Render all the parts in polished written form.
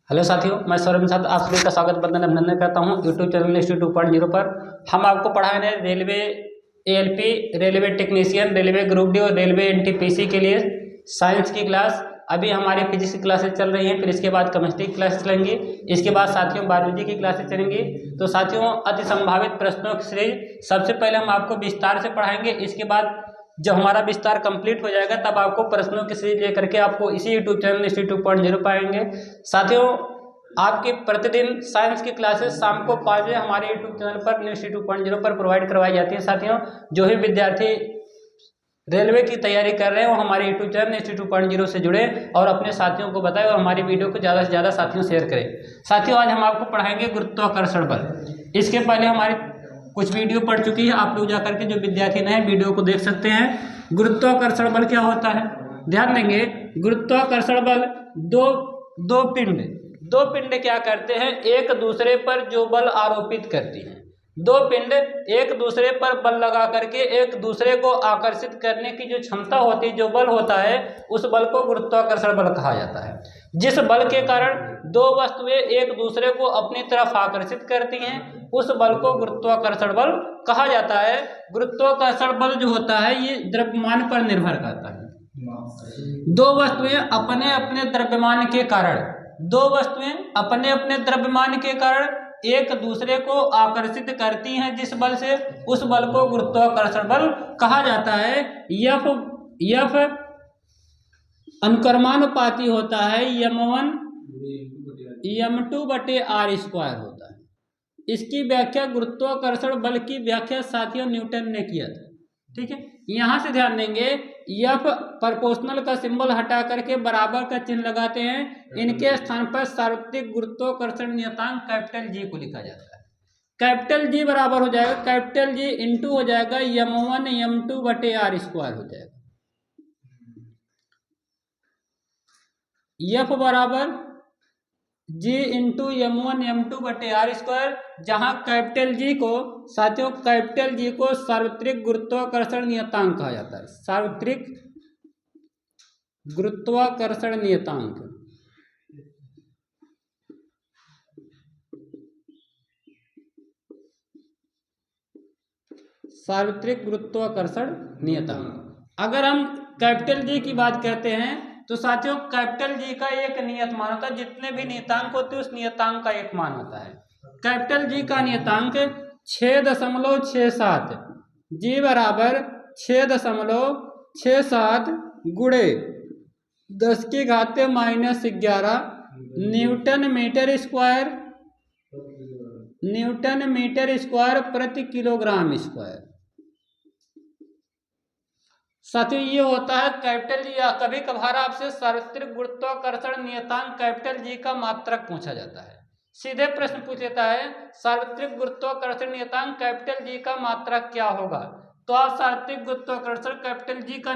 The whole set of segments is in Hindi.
हेलो साथियों, मैं सौरभ साथ आप सभी का स्वागत बंदन अभिनंदन करता हूं यूट्यूब चैनल इंस्टीट्यूट 2.0 पर। हम आपको पढ़ा रहे हैं railway ALP, railway technician, railway group D और रेलवे एनटीपीसी के लिए साइंस की क्लास। अभी हमारी फिजिक्स की क्लासेस चल रही हैं, फिर इसके बाद केमिस्ट्री की क्लासेस चलेंगी, इसके बाद साथियों बायोलॉजी की क्लासेस चलेंगी। तो साथियों अति संभावित प्रश्नों की सीरीज सबसे पहले हम आपको विस्तार से पढ़ाएंगे। इसके बाद जब हमारा विस्तार कंप्लीट हो जाएगा तब आपको प्रश्नों की सीरीज लेकर के आपको इसी यूट्यूब चैनल इंस्टीट्यूट 2.0 पाएंगे। साथियों आपके प्रतिदिन साइंस की क्लासेस शाम को 5 बजे हमारे यूट्यूब चैनल पर इंस्टीट्यूट 2.0 पर प्रोवाइड करवाई जाती है। साथियों जो भी विद्यार्थी रेलवे की तैयारी कर रहे हैं वो हमारे यूट्यूब चैनल इंस्टीट्यूट 2.0 से जुड़े और अपने साथियों को बताएं और हमारी वीडियो को ज़्यादा से ज़्यादा साथियों शेयर करें। साथियों आज हम आपको पढ़ाएंगे गुरुत्वाकर्षण बल। इसके पहले हमारी कुछ वीडियो पढ़ चुकी है, आप लोग जाकर के जो विद्यार्थी नए वीडियो को देख सकते हैं। गुरुत्वाकर्षण बल क्या होता है ध्यान देंगे। गुरुत्वाकर्षण बल दो पिंड क्या करते हैं, एक दूसरे पर जो बल आरोपित करती हैं। दो पिंड एक दूसरे पर बल लगा करके एक दूसरे को आकर्षित करने की जो क्षमता होती है, जो बल होता है, उस बल को गुरुत्वाकर्षण बल कहा जाता है। जिस बल के कारण दो वस्तुएं एक दूसरे को अपनी तरफ आकर्षित करती हैं उस बल को गुरुत्वाकर्षण बल कहा जाता है। गुरुत्वाकर्षण बल जो होता है ये द्रव्यमान पर निर्भर करता है। दो वस्तुएं अपने अपने द्रव्यमान के कारण एक दूसरे को आकर्षित करती हैं जिस बल से, उस बल को गुरुत्वाकर्षण बल कहा जाता है। यफ अनुक्रमानुपाती होता है, m1 m2 बटे r स्क्वायर होता है। इसकी व्याख्या गुरुत्वाकर्षण बल की व्याख्या साथियों न्यूटन ने किया था। ठीक है, यहां से ध्यान देंगे, यफ प्रोपोर्शनल का सिंबल हटा करके बराबर का चिन्ह लगाते हैं। इनके स्थान पर सार्वत्रिक गुरुत्वाकर्षण नियतांक कैपिटल जी को लिखा जाता है। कैपिटल जी बराबर हो जाएगा, कैपिटल जी इंटू हो जाएगा m1 m2 बटे r स्क्वायर हो जाएगा। यफ बराबर जी इंटू m1 m2 बटे r स्क्वायर, जहां कैपिटल जी को साथियों कैपिटल जी को सार्वत्रिक गुरुत्वाकर्षण नियतांक कहा जाता है। सार्वत्रिक गुरुत्वाकर्षण नियतांक, सार्वत्रिक गुरुत्वाकर्षण नियतांक। अगर हम कैपिटल जी की बात करते हैं तो साथियों कैपिटल जी का एक नियत मान होता है। जितने भी नियतांक होते हैं उस नियतांक का एक मान होता है। कैपिटल जी का नियतांक 6.67, जी बराबर 6.67 गुणे 10 की घात -11 न्यूटन मीटर स्क्वायर प्रति किलोग्राम स्क्वायर। साथियों ये होता है कैपिटल जी। या कभी कभार आपसे सार्वत्रिक गुरुत्वाकर्षण नियतांक कैपिटल जी का मात्रक पूछा जाता है। सीधे प्रश्न पूछ लेता है सार्वत्रिक गुरुत्वाकर्षण नियतांक कैपिटल जी का मात्रक क्या होगा, तो आप सार्वत्रिक गुरुत्वाकर्षण कैपिटल जी का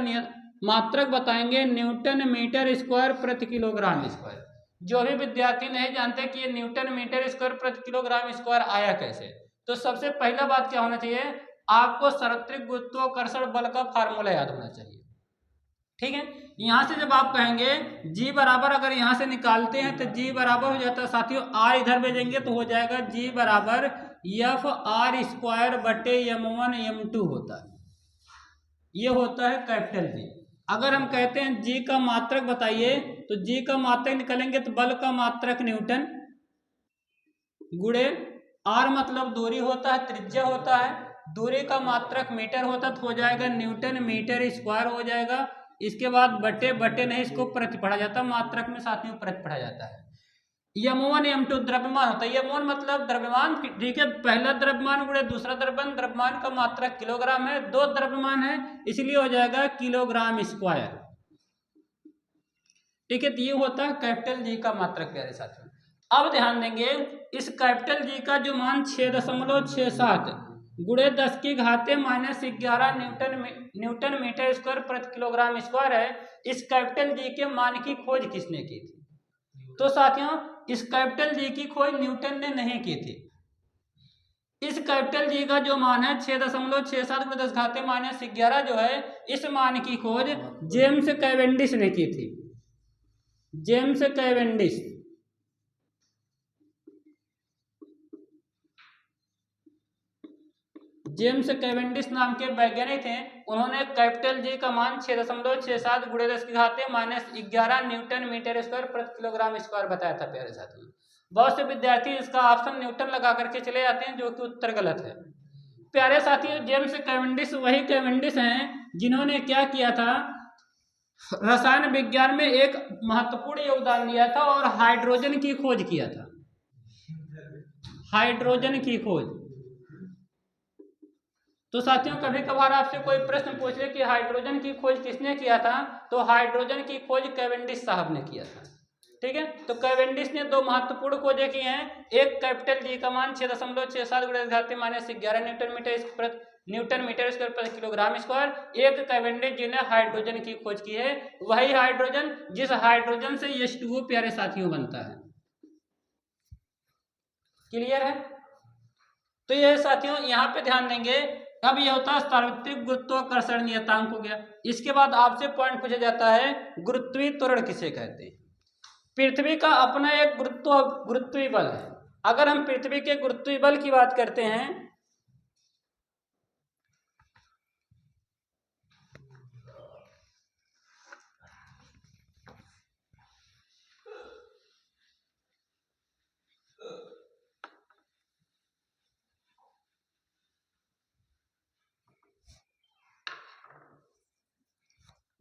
मात्रक बताएंगे न्यूटन मीटर स्क्वायर प्रति किलोग्राम स्क्वायर। जो भी विद्यार्थी नहीं जानते कि ये न्यूटन मीटर स्क्वायर प्रति किलोग्राम स्क्वायर आया कैसे, तो सबसे पहला बात क्या होना चाहिए, आपको सार्वत्रिक गुरुत्वाकर्षण बल का फार्मूला याद होना चाहिए। ठीक है, यहां से जब आप कहेंगे g बराबर, अगर यहां से निकालते हैं तो g बराबर हो जाता है साथियों, r इधर भेजेंगे तो हो जाएगा g बराबर एफ आर स्क्वायर बटे m1 m2 होता है। ये होता है कैपिटल जी। अगर हम कहते हैं g का मात्रक बताइए तो g का मात्रक निकालेंगे तो बल का मात्रक न्यूटन गुणे r मतलब दूरी होता है, त्रिज्या होता है, दूरी का मात्रक मीटर होता तो हो जाएगा न्यूटन मीटर स्क्वायर हो जाएगा। इसके बाद बटे बटे नहीं, इसको प्रति पढ़ा जाता है, मात्रक में साथियों प्रति पढ़ा जाता है। m1 m2 द्रव्यमान होता है, m1 मतलब द्रव्यमान। ठीक है, पहला द्रव्यमान गुणे दूसरा द्रव्यमान, द्रव्यमान का मात्रक किलोग्राम है, दो द्रव्यमान है इसलिए हो जाएगा किलोग्राम स्क्वायर। ठीक है, तो ये होता है कैपिटल जी का मात्रक प्यारे साथियों। अब ध्यान देंगे इस कैपिटल जी का जो मान 6.67 गुणे 10 की घात -11 न्यूटन मीटर स्क्वायर प्रति किलोग्राम स्क्वायर है। इस कैपिटल जी के मान की खोज किसने की थी, तो साथियों इस कैपिटल जी की खोज न्यूटन ने नहीं की थी। इस कैपिटल जी का जो मान है 6.67 गुणे 10 घात -11 जो है, इस मान की खोज जेम्स कैवेंडिश ने की थी। जेम्स कैवेंडिश जेम्स कैवेंडिश नाम के वैज्ञानिक थे, उन्होंने कैपिटल जी का मान 6.67 × 10⁻11 न्यूटन मीटर स्क्वायर प्रति किलोग्राम स्क्वायर बताया था प्यारे साथियों। बहुत से विद्यार्थी इसका ऑप्शन न्यूटन लगा करके चले जाते हैं, जो कि उत्तर गलत है। प्यारे साथियों, जेम्स कैवेंडिश वही कैवेंडिश हैं जिन्होंने क्या किया था, रसायन विज्ञान में एक महत्वपूर्ण योगदान दिया था और हाइड्रोजन की खोज किया था। हाइड्रोजन की खोज। तो साथियों, कभी कभार आपसे कोई प्रश्न पूछे कि हाइड्रोजन की खोज किसने किया था, तो हाइड्रोजन की खोज कैवेंडिश साहब ने किया था। ठीक है, तो कैवेंडिश ने 2 महत्वपूर्ण खोजें की हैं। एक कैपिटल जी का मान 6.67 × 10⁻11 न्यूटन मीटर स्क्वायर प्रति किलोग्राम स्क्वायर। एक कैवेंडिश जी ने हाइड्रोजन की खोज की है, वही हाइड्रोजन जिस हाइड्रोजन से H2O प्यारे साथियों बनता है। क्लियर है? तो ये साथियों यहाँ पे ध्यान देंगे। अब ये होता है सार्वत्रिक गुरुत्वाकर्षण नियतांक हो गया। इसके बाद आपसे पॉइंट पूछा जाता है, गुरुत्वीय त्वरण किसे कहते हैं। पृथ्वी का अपना एक गुरुत्वीय बल है। अगर हम पृथ्वी के गुरुत्वीय बल की बात करते हैं,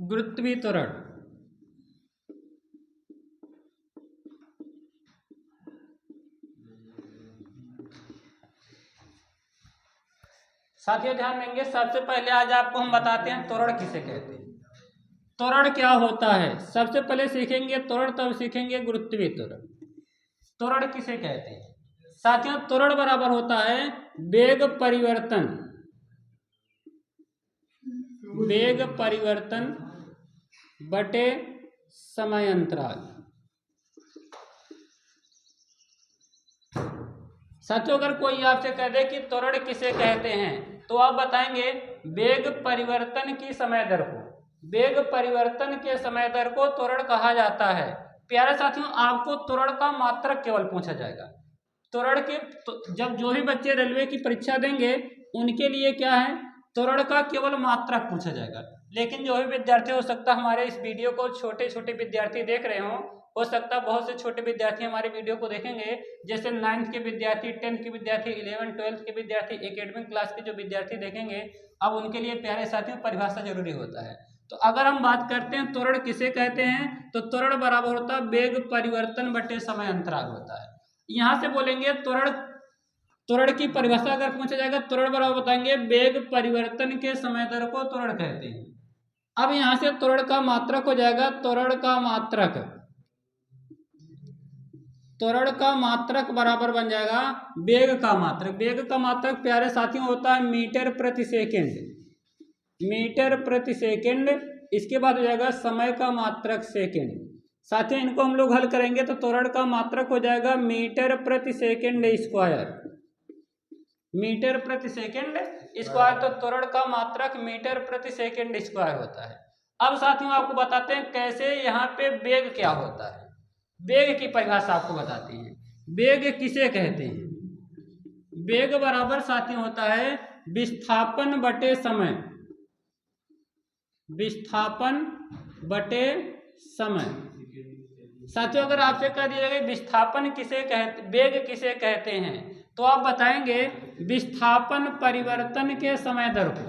गुरुत्वीय त्वरण साथियों ध्यान देंगे। सबसे पहले आज आपको हम बताते हैं त्वरण किसे कहते हैं, त्वरण क्या होता है। सबसे पहले सीखेंगे त्वरण, तब सीखेंगे गुरुत्वीय त्वरण। त्वरण किसे कहते हैं साथियों, त्वरण बराबर होता है वेग परिवर्तन, वेग परिवर्तन बटे समय अंतराल। साथियों, अगर कोई आपसे कह दे कि त्वरण किसे कहते हैं, तो आप बताएंगे वेग परिवर्तन की समय दर को, वेग परिवर्तन के समय दर को त्वरण कहा जाता है। प्यारे साथियों, आपको त्वरण का मात्रक केवल पूछा जाएगा। त्वरण के जब जो भी बच्चे रेलवे की परीक्षा देंगे उनके लिए क्या है, त्वरण का केवल मात्रक पूछा जाएगा। लेकिन जो भी विद्यार्थी, हो सकता है हमारे इस वीडियो को छोटे छोटे विद्यार्थी देख रहे हो सकता है बहुत से छोटे विद्यार्थी हमारे वीडियो को देखेंगे, जैसे 9th के विद्यार्थी, 10th के विद्यार्थी, 11th 12th के विद्यार्थी, एकेडमिक क्लास के जो विद्यार्थी देखेंगे, अब उनके लिए प्यारे साथियों परिभाषा जरूरी होता है। तो अगर हम बात करते हैं त्वरण किसे कहते हैं, तो त्वरण बराबर होता है वेग परिवर्तन बटे समय अंतराल होता है। यहाँ से बोलेंगे त्वरण की परिभाषा अगर पूछा जाएगा, त्वरण बराबर बताएंगे वेग परिवर्तन के समय दर को त्वरण कहते हैं। अब यहाँ से त्वरण का मात्रक हो जाएगा, त्वरण का मात्रक, त्वरण का मात्रक बराबर बन जाएगा वेग का मात्रक। वेग का मात्रक प्यारे साथियों होता है मीटर प्रति सेकेंड, मीटर प्रति सेकेंड। इसके बाद हो जाएगा समय का मात्रक सेकेंड। साथियों, इनको हम लोग हल करेंगे तो त्वरण का मात्रक हो जाएगा मीटर प्रति सेकेंड स्क्वायर, मीटर प्रति सेकेंड स्क्वायर। तो त्वरण का मात्रक मीटर प्रति सेकेंड स्क्वायर होता है। अब साथियों आपको बताते हैं कैसे यहाँ पे वेग क्या होता है। वेग की परिभाषा आपको बताते हैं, वेग किसे कहते हैं। वेग बराबर साथियों होता है विस्थापन बटे समय, विस्थापन बटे समय। साथियों, अगर आपसे कह दिया जाए विस्थापन किसे कहते, वेग किसे कहते हैं, तो आप बताएंगे विस्थापन परिवर्तन के समय दर को,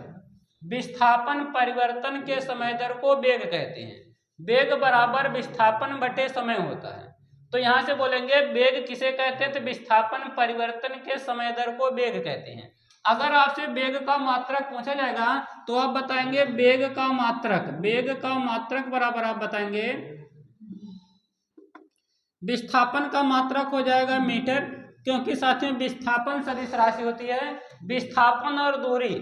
विस्थापन परिवर्तन के समय दर को वेग कहते हैं। वेग बराबर विस्थापन बटे समय होता है। तो यहाँ से बोलेंगे वेग किसे कहते हैं, तो विस्थापन परिवर्तन के समय दर को वेग कहते हैं। अगर आपसे वेग का मात्रक पूछा जाएगा तो आप बताएंगे वेग का मात्रक, वेग का मात्रक बराबर आप बताएंगे विस्थापन का मात्रक हो जाएगा मीटर, क्योंकि साथियों विस्थापन सदिश राशि होती है। विस्थापन और दूरी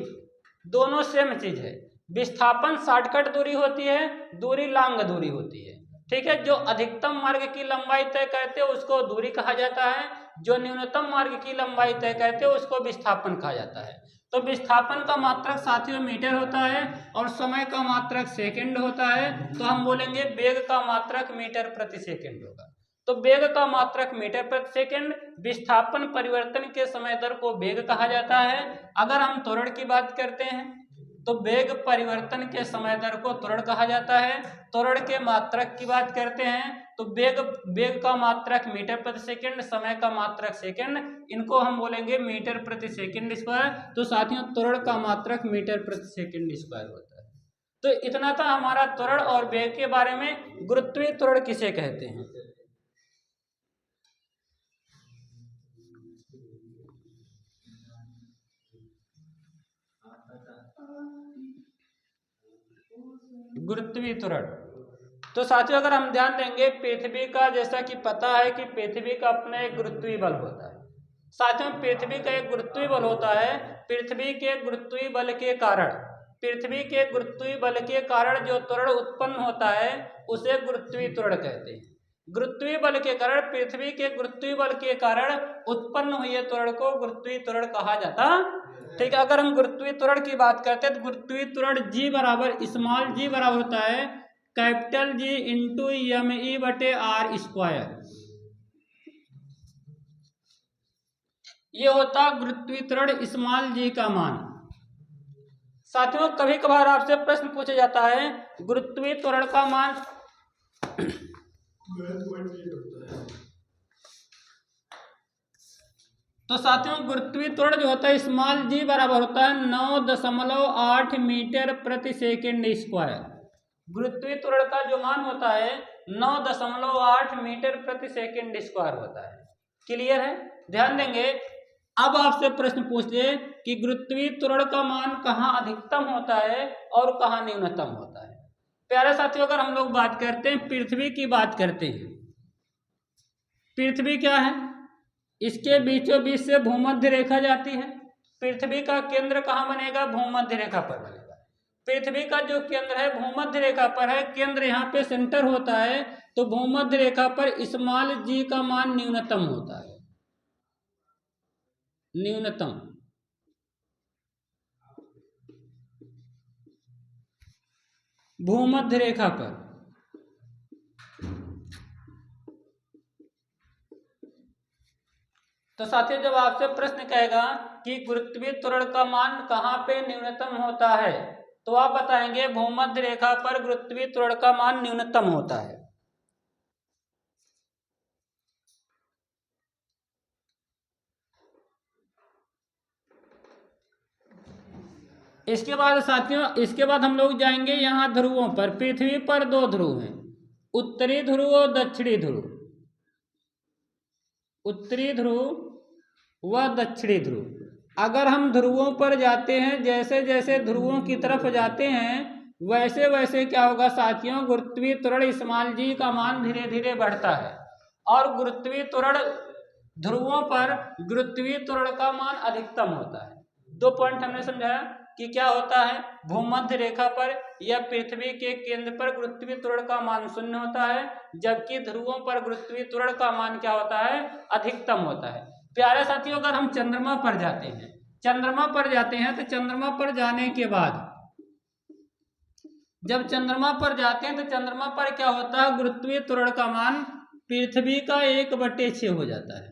दोनों सेम चीज है। विस्थापन शॉर्टकट दूरी होती है, दूरी लॉन्ग दूरी होती है। ठीक है, जो अधिकतम मार्ग की लंबाई तय करते हैं उसको दूरी कहा जाता है, जो न्यूनतम मार्ग की लंबाई तय करते हैं उसको विस्थापन कहा जाता है। तो विस्थापन का मात्रक साथियों मीटर होता है और समय का मात्रक सेकंड होता है। तो हम बोलेंगे वेग का मात्रक मीटर प्रति सेकंड होगा। तो वेग का मात्रक मीटर प्रति सेकंड। विस्थापन परिवर्तन के समय दर को वेग कहा जाता है। अगर हम त्वरण की बात करते हैं तो वेग परिवर्तन के समय दर को त्वरण कहा जाता है। त्वरण के मात्रक की बात करते हैं तो वेग का मात्रक मीटर प्रति सेकंड, समय का मात्रक सेकंड, इनको हम बोलेंगे मीटर प्रति सेकंड स्क्वायर। तो साथियों त्वरण का मात्रक मीटर प्रति सेकंड स्क्वायर होता है। तो इतना था हमारा त्वरण और वेग के बारे में। गुरुत्वीय त्वरण किसे कहते हैं? गुरुत्वीय त्वरण। तो साथियों अगर हम ध्यान देंगे पृथ्वी का, जैसा कि पता है कि पृथ्वी का अपना एक गुरुत्वीय बल होता है। साथियों पृथ्वी का एक गुरुत्वीय बल होता है। पृथ्वी के गुरुत्वीय बल के कारण जो त्वरण उत्पन्न होता है उसे गुरुत्वीय त्वरण कहते हैं। गुरुत्वीय बल के कारण, पृथ्वी के गुरुत्वीय बल के कारण उत्पन्न हुए त्वरण को गुरुत्वीय त्वरण कहा जाता। ठीक है, अगर हम गुरुत्वीय त्वरण की बात करते हैं तो गुरुत्वीय त्वरण G बराबर स्मॉल g बराबर होता है कैपिटल G इंटू ME बटे R स्क्वायर। ये होता गुरुत्वीय त्वरण स्मॉल g का मान। साथियों कभी कभार आपसे प्रश्न पूछा जाता है गुरुत्वीय त्वरण का मान तो साथियों गुरुत्वीय त्वरण जो होता है स्मॉल g बराबर होता है 9.8 मीटर प्रति सेकंड स्क्वायर। गुरुत्वीय त्वरण का जो मान होता है 9.8 मीटर प्रति सेकंड स्क्वायर होता है। क्लियर है? ध्यान देंगे। अब आपसे प्रश्न पूछ ले कि गुरुत्वीय त्वरण का मान कहाँ अधिकतम होता है और कहाँ न्यूनतम होता है। प्यारे साथियों अगर हम लोग बात करते हैं, पृथ्वी की बात करते हैं, पृथ्वी क्या है, इसके बीचों बीच से भूमध्य रेखा जाती है। पृथ्वी का केंद्र कहाँ बनेगा? भूमध्य रेखा पर बनेगा। पृथ्वी का जो केंद्र है भूमध्य रेखा पर है, केंद्र यहाँ पे सेंटर होता है, तो भूमध्य रेखा पर स्मॉल g का मान न्यूनतम होता है। न्यूनतम भूमध्य रेखा पर। तो साथियों जब आपसे प्रश्न कहेगा कि गुरुत्वीय त्वरण का मान कहाँ पे न्यूनतम होता है तो आप बताएंगे भूमध्य रेखा पर गुरुत्वीय त्वरण का मान न्यूनतम होता है। इसके बाद साथियों, इसके बाद हम लोग जाएंगे यहाँ ध्रुवों पर। पृथ्वी पर दो ध्रुव हैं, उत्तरी ध्रुव और दक्षिणी ध्रुव। उत्तरी ध्रुव व दक्षिणी ध्रुव। अगर हम ध्रुवों पर जाते हैं, जैसे जैसे ध्रुवों की तरफ जाते हैं वैसे वैसे क्या होगा साथियों, गुरुत्वीय त्वरण स्मॉल g का मान धीरे धीरे बढ़ता है। और गुरुत्वीय त्वरण ध्रुवों पर गुरुत्वीय त्वरण का मान अधिकतम होता है। दो पॉइंट हमने समझाया कि क्या होता है, भूमध्य रेखा पर या पृथ्वी के केंद्र पर गुरुत्वीय त्वरण का मान शून्य होता है, जबकि ध्रुवों पर गुरुत्वीय त्वरण का मान क्या होता है? अधिकतम होता है। प्यारे साथियों अगर हम चंद्रमा पर जाते हैं, तो चंद्रमा पर जाने के बाद जब चंद्रमा पर जाते हैं तो चंद्रमा पर क्या होता है, गुरुत्वीय त्वरण का मान पृथ्वी का 1/6 हो जाता है।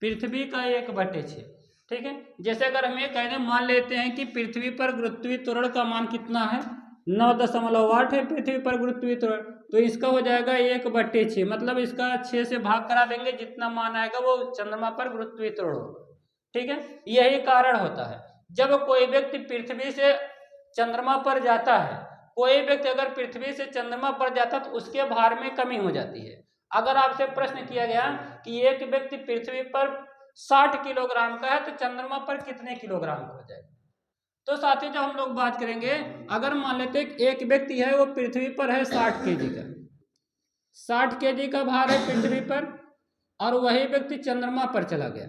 पृथ्वी का 1/6। ठीक है, जैसे अगर हम ये कह दें, मान लेते हैं कि पृथ्वी पर गुरुत्वीय त्वरण का मान कितना है, 9.8 है पृथ्वी पर गुरुत्वीय त्वरण, तो इसका हो जाएगा 1/6। मतलब इसका 6 से भाग करा देंगे, जितना मान आएगा वो चंद्रमा पर गुरुत्वीय त्वरण होगा। ठीक है, यही कारण होता है जब कोई व्यक्ति पृथ्वी से चंद्रमा पर जाता है, कोई व्यक्ति अगर पृथ्वी से चंद्रमा पर जाता है तो उसके भार में कमी हो जाती है। अगर आपसे प्रश्न किया गया कि एक व्यक्ति पृथ्वी पर 60 किलोग्राम का है तो चंद्रमा पर कितने किलोग्राम का हो जाएगा। तो साथियों जब हम लोग बात करेंगे, अगर मान लेते हैं एक व्यक्ति है वो पृथ्वी पर है 60 kg का, 60 kg का भार है पृथ्वी पर, और वही व्यक्ति चंद्रमा पर चला गया।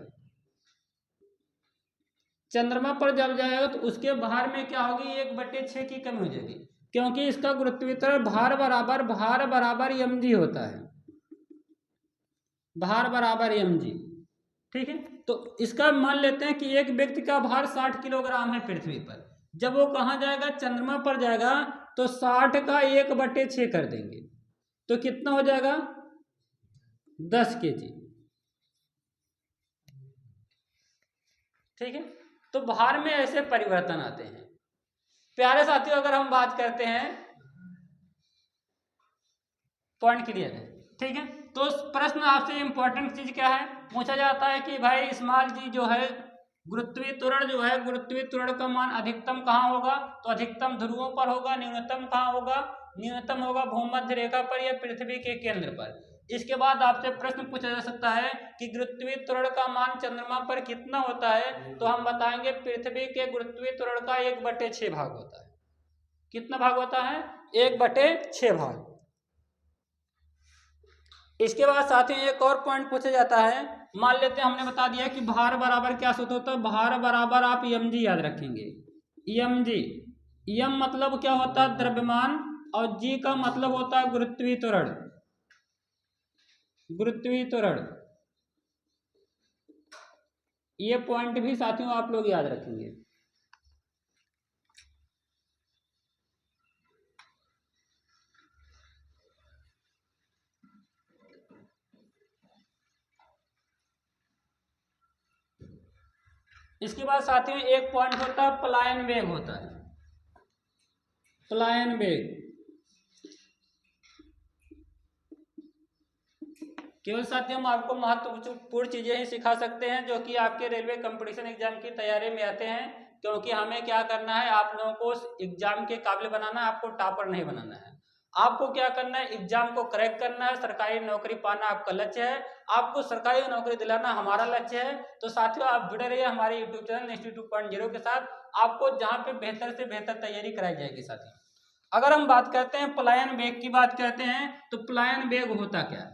चंद्रमा पर जब जाएगा तो उसके भार में क्या होगी, 1/6 की कमी हो जाएगी, क्योंकि इसका गुरुत्वीय त्वरण भार बराबर mg होता है। भार बराबर mg। ठीक है, तो इसका मान लेते हैं कि एक व्यक्ति का भार 60 किलोग्राम है पृथ्वी पर, जब वो कहाँ जाएगा, चंद्रमा पर जाएगा, तो 60 का 1/6 कर देंगे। तो कितना हो जाएगा 10 kg। ठीक है, तो भार में ऐसे परिवर्तन आते हैं। प्यारे साथियों, अगर हम बात करते हैं, पॉइंट क्लियर है? ठीक है, तो प्रश्न आपसे इंपॉर्टेंट चीज क्या है, पूछा जाता है कि भाई स्मॉल जी जो है गुरुत्वीय त्वरण जो है, गुरुत्वीय त्वरण का मान अधिकतम कहाँ होगा? तो अधिकतम ध्रुवों पर होगा। न्यूनतम कहाँ होगा? न्यूनतम होगा भूमध्य रेखा पर या पृथ्वी के केंद्र पर। इसके बाद आपसे प्रश्न पूछा जा सकता है कि गुरुत्वीय त्वरण का मान चंद्रमा पर कितना होता है? तो हम बताएंगे पृथ्वी के गुरुत्वीय त्वरण का 1/6 भाग होता है। कितना भाग होता है? 1/6 भाग। इसके बाद साथ ही एक और पॉइंट पूछा जाता है, मान लेते हैं हमने बता दिया कि भार बराबर क्या सूत्र होता है, भार बराबर आप mg याद रखेंगे। mg, m मतलब क्या होता है? द्रव्यमान, और g का मतलब होता है गुरुत्वीय त्वरण। गुरुत्वीय त्वरण, ये पॉइंट भी साथियों आप लोग याद रखेंगे। इसके बाद साथियों एक पॉइंट होता है पलायन वेग होता है। पलायन वेग केवल साथियों हम आपको महत्वपूर्ण चीजें ही सिखा सकते हैं जो कि आपके रेलवे कंपटीशन एग्जाम की तैयारी में आते हैं, क्योंकि हमें क्या करना है, आप लोगों को एग्जाम के काबिल बनाना है, आपको टॉपर नहीं बनाना है। आपको क्या करना है, एग्जाम को क्रैक करना है, सरकारी नौकरी पाना आपका लक्ष्य है, आपको सरकारी नौकरी दिलाना हमारा लक्ष्य है। तो साथियों आप जुड़े रहिए हमारे यूट्यूब चैनल नेक्स्ट 2.0 के साथ, आपको जहाँ पे बेहतर से बेहतर तैयारी कराई जाएगी। साथियों अगर हम बात करते हैं पलायन वेग की बात करते हैं, तो पलायन वेग होता क्या है?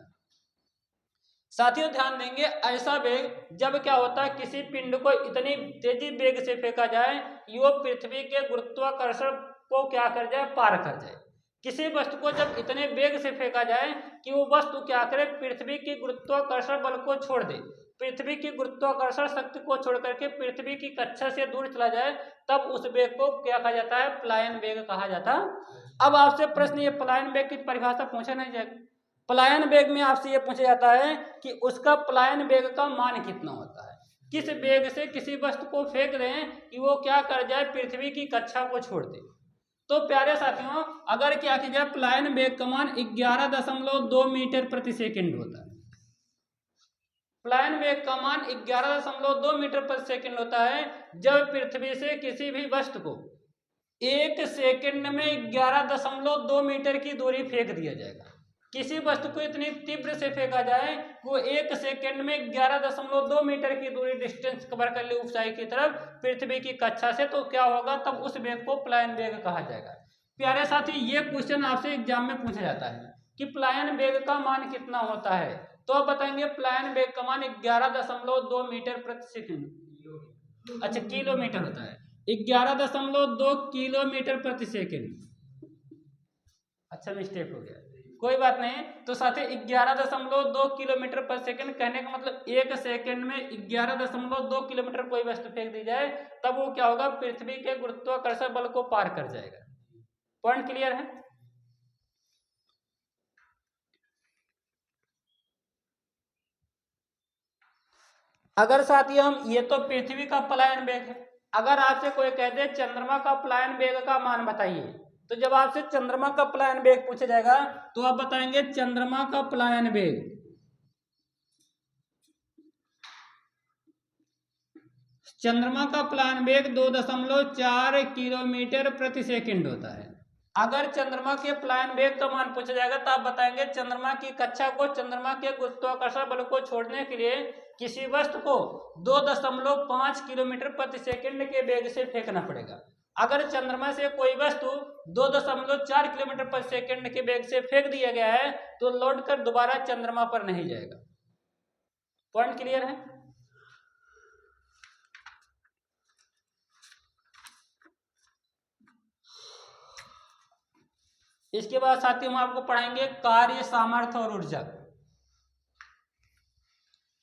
साथियों ध्यान देंगे, ऐसा वेग जब क्या होता है, किसी पिंड को इतनी तेजी वेग से फेंका जाए कि वो पृथ्वी के गुरुत्वाकर्षण को क्या कर जाए, पार कर जाए। किसी वस्तु को जब इतने वेग से फेंका जाए कि वो वस्तु क्या करे, पृथ्वी की गुरुत्वाकर्षण बल को छोड़ दे, पृथ्वी की गुरुत्वाकर्षण शक्ति को छोड़ करके पृथ्वी की कक्षा से दूर चला जाए, तब उस वेग को क्या कहा जाता है, पलायन वेग कहा जाता है। अब आपसे प्रश्न, ये पलायन वेग की परिभाषा पूछा नहीं जाएगा। पलायन वेग में आपसे यह पूछा जाता है कि उसका पलायन वेग का मान कितना होता है। किस वेग से किसी वस्तु को फेंक दें कि वो क्या कर जाए, पृथ्वी की कक्षा को छोड़ दे। तो प्यारे साथियों अगर क्या किया जाए, पलायन वेग का मान 11.2 मीटर प्रति सेकंड होता है। पलायन वेग का मान 11.2 मीटर प्रति सेकंड होता है जब पृथ्वी से किसी भी वस्तु को 1 सेकंड में 11.2 मीटर की दूरी फेंक दिया जाएगा। किसी वस्तु को इतनी तीव्र से फेंका जाए वो 1 सेकंड में 11.2 मीटर की दूरी डिस्टेंस कवर कर ले ऊंचाई की तरफ पृथ्वी की कक्षा से, तो क्या होगा, तब उस वेग को पलायन वेग कहा जाएगा। प्यारे साथी ये क्वेश्चन आपसे एग्जाम में पूछा जाता है कि पलायन वेग का मान कितना होता है, तो आप बताएंगे पलायन वेग का मान 11.2 मीटर प्रति सेकंड। अच्छा किलोमीटर होता है, 11.2 किलोमीटर प्रति सेकंड। अच्छा मिस्टेक हो गया, कोई बात नहीं। तो साथी 11.2 किलोमीटर पर सेकंड कहने का मतलब 1 सेकंड में 11.2 किलोमीटर कोई वस्तु फेंक दी जाए, तब वो क्या होगा, पृथ्वी के गुरुत्वाकर्षण बल को पार कर जाएगा। पॉइंट क्लियर है? अगर साथी हम, ये तो पृथ्वी का पलायन वेग है, अगर आपसे कोई कह दे चंद्रमा का पलायन वेग का मान बताइए, तो जब आपसे चंद्रमा का पलायन वेग पूछा जाएगा तो आप बताएंगे चंद्रमा का पलायन वेग, चंद्रमा का पलायन वेग 2.4 किलोमीटर प्रति सेकंड होता है। अगर चंद्रमा के पलायन वेग का मान पूछा जाएगा तो आप बताएंगे चंद्रमा की कक्षा को चंद्रमा के गुरुत्वाकर्षण बल को छोड़ने के लिए किसी वस्तु को 2.5 किलोमीटर प्रति सेकंड के वेग से फेंकना पड़ेगा। अगर चंद्रमा से कोई वस्तु 2.4 किलोमीटर प्रति सेकंड के वेग से फेंक दिया गया है तो लौट कर दोबारा चंद्रमा पर नहीं जाएगा। पॉइंट क्लियर है? इसके बाद साथ ही हम आपको पढ़ाएंगे कार्य सामर्थ्य और ऊर्जा।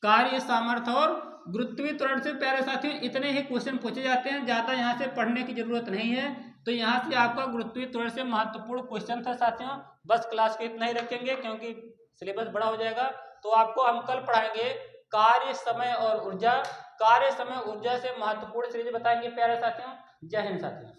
कार्य सामर्थ्य और गुरुत्वीय त्वरण से प्यारे साथियों इतने ही क्वेश्चन पूछे जाते हैं, ज्यादा यहाँ से पढ़ने की जरूरत नहीं है। तो यहाँ से आपका गुरुत्वीय त्वरण से महत्वपूर्ण क्वेश्चन था साथियों, बस क्लास को इतना ही रखेंगे क्योंकि सिलेबस बड़ा हो जाएगा। तो आपको हम कल पढ़ाएंगे कार्य समय और ऊर्जा। कार्य समय ऊर्जा से महत्वपूर्ण सीरीज बताएंगे प्यारे साथियों। जय हिंद साथियों।